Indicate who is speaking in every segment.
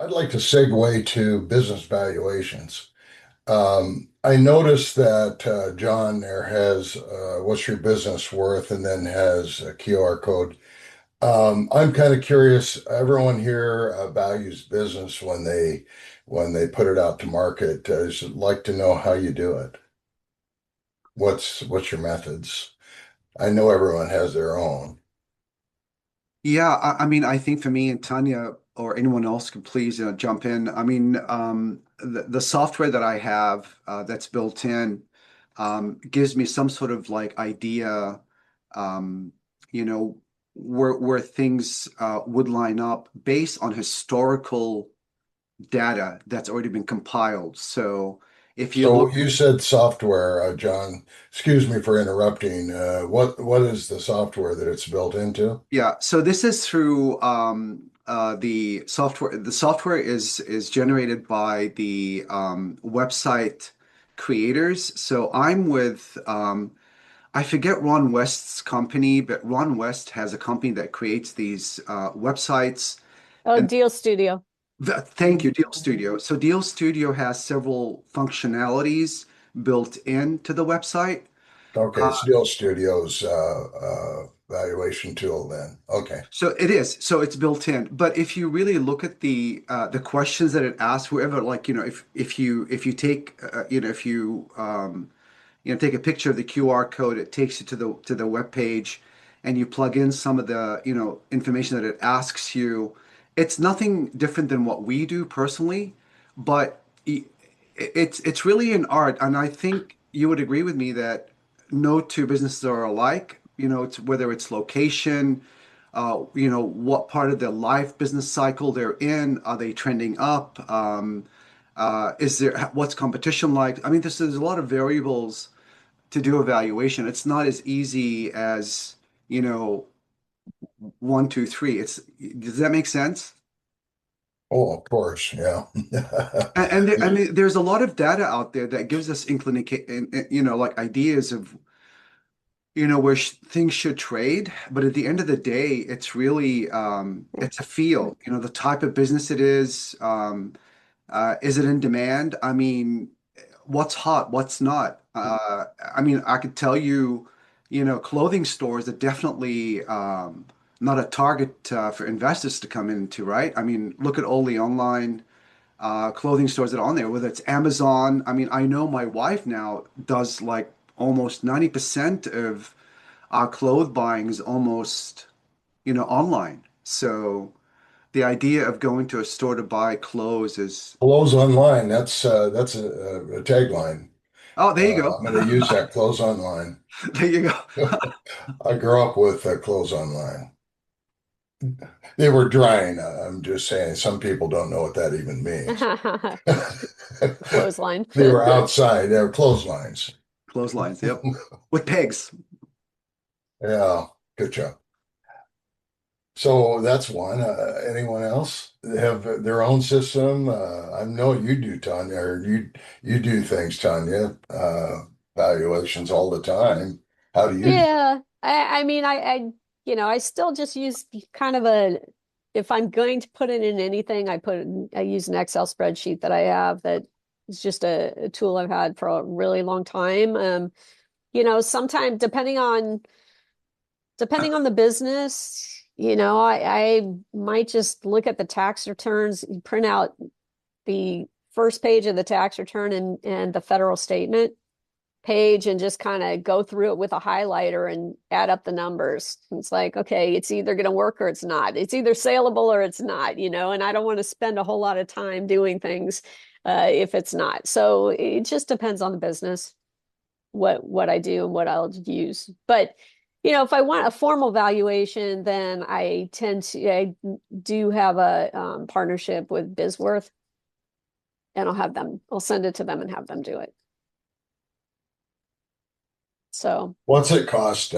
Speaker 1: I'd like to segue to business valuations. I noticed that John there has what's your business worth and then has a QR code. I'm kind of curious. Everyone here values business when they put it out to market. I'd just like to know how you do it. What's your methods? I know everyone has their own.
Speaker 2: Yeah, I mean, I think for me and Tanya or anyone else can please jump in. I mean, the software that I have that's built in gives me some sort of like idea, um, you know, where things would line up based on historical data that's already been compiled. So if you
Speaker 1: So
Speaker 2: look,
Speaker 1: you said software, John. Excuse me for interrupting. What is the software that it's built into?
Speaker 2: yeah, so this is through the software. The software is generated by the website creators. So I'm with I forget Ron West's company, but Ron West has a company that creates these websites.
Speaker 3: Oh,
Speaker 2: And
Speaker 3: Deal Studio.
Speaker 2: thank you, Deal Studio. So Deal Studio has several functionalities built into the website.
Speaker 1: Okay, Steel Studios valuation tool then. Okay.
Speaker 2: So it is. So it's built in. But if you really look at the questions that it asks, whoever like if you take if you take a picture of the QR code, it takes you to the web page, and you plug in some of the information that it asks you. It's nothing different than what we do personally, but it's really an art, and I think you would agree with me that no two businesses are alike. It's whether it's location, what part of their life business cycle they're in. Are they trending up? Is there what's competition like? I mean, there's a lot of variables to do evaluation. It's not as easy as, you know, one, two, three. Does that make sense?
Speaker 1: Oh, of course, yeah.
Speaker 2: I mean, there's a lot of data out there that gives us inclination, like ideas of, where sh things should trade. But at the end of the day, it's really, it's a feel, the type of business it is it in demand? I mean, what's hot, what's not? I mean, I could tell you, clothing stores are definitely not a target for investors to come into, right? I mean, look at all the online clothing stores that are on there, whether it's Amazon. I mean, I know my wife now does like almost 90% of our clothes buying is almost, online. So the idea of going to a store to buy clothes is,
Speaker 1: Clothes online, that's a tagline.
Speaker 2: oh, there you go.
Speaker 1: I'm going to use that, clothes online.
Speaker 2: There you go.
Speaker 1: I grew up with clothes online. They were drying. I'm just saying, some people don't know what that even means.
Speaker 3: Clothesline.
Speaker 1: They were outside, they were clotheslines.
Speaker 2: Clotheslines, yep. With pegs.
Speaker 1: Yeah, good job. So that's one. Anyone else have their own system? I know you do, Tanya, or you do things, Tanya, valuations all the time. How do you do?
Speaker 3: Yeah. I mean, I still just use kind of if I'm going to put it in anything, I use an Excel spreadsheet that I have that is just a tool I've had for a really long time. Sometimes depending on the business, I might just look at the tax returns, print out the first page of the tax return and the federal statement page and just kind of go through it with a highlighter and add up the numbers. It's like, okay, it's either going to work or it's not. It's either saleable or it's not, and I don't want to spend a whole lot of time doing things if it's not. So it just depends on the business, what I do and what I'll use. But if I want a formal valuation, then I do have a partnership with BizWorth, and I'll send it to them and have them do it. So
Speaker 1: What's it cost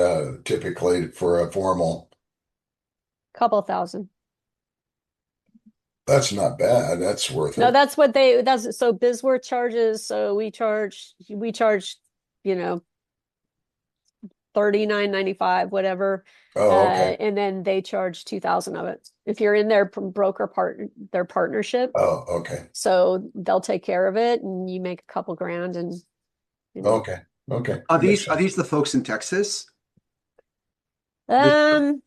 Speaker 1: typically for a formal?
Speaker 3: couple thousand.
Speaker 1: That's not bad. That's worth
Speaker 3: No,
Speaker 1: it.
Speaker 3: that's so BizWorth charges. So we charge, you know, $39.95, whatever.
Speaker 1: Oh, okay.
Speaker 3: And then they charge 2,000 of it. If you're in their their partnership,
Speaker 1: Oh, okay.
Speaker 3: so they'll take care of it and you make a couple grand and you know.
Speaker 1: Okay. Okay.
Speaker 2: Are
Speaker 1: That makes
Speaker 2: these
Speaker 1: sense.
Speaker 2: the folks in Texas? This,
Speaker 3: Um,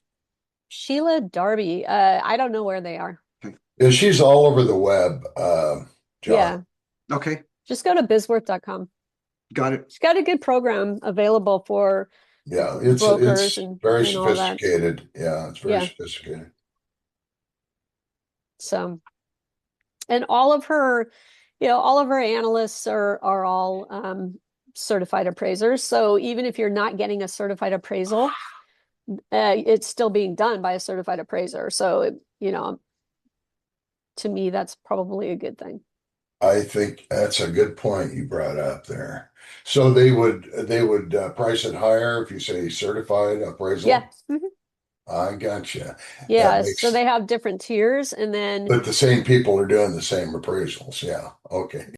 Speaker 3: Sheila Darby, I don't know where they are.
Speaker 2: okay.
Speaker 1: Yeah, she's all over the web, John.
Speaker 3: Yeah,
Speaker 2: Okay,
Speaker 3: just go to bizworth.com.
Speaker 2: got it.
Speaker 3: She's got a good program available for
Speaker 1: Yeah,
Speaker 3: brokers
Speaker 1: it's very
Speaker 3: and all that.
Speaker 1: sophisticated. Yeah, it's very
Speaker 3: Yeah.
Speaker 1: sophisticated.
Speaker 3: So, and all of her, all of her analysts are all certified appraisers. So even if you're not getting a certified appraisal, it's still being done by a certified appraiser. So, to me, that's probably a good thing.
Speaker 1: I think that's a good point you brought up there. So they would price it higher if you say certified
Speaker 3: Yeah.
Speaker 1: appraisal.
Speaker 3: Mhm.
Speaker 1: I gotcha. That
Speaker 3: Yeah. So
Speaker 1: makes,
Speaker 3: they have different tiers, and then
Speaker 1: but the same people are doing the same appraisals. Yeah. Okay.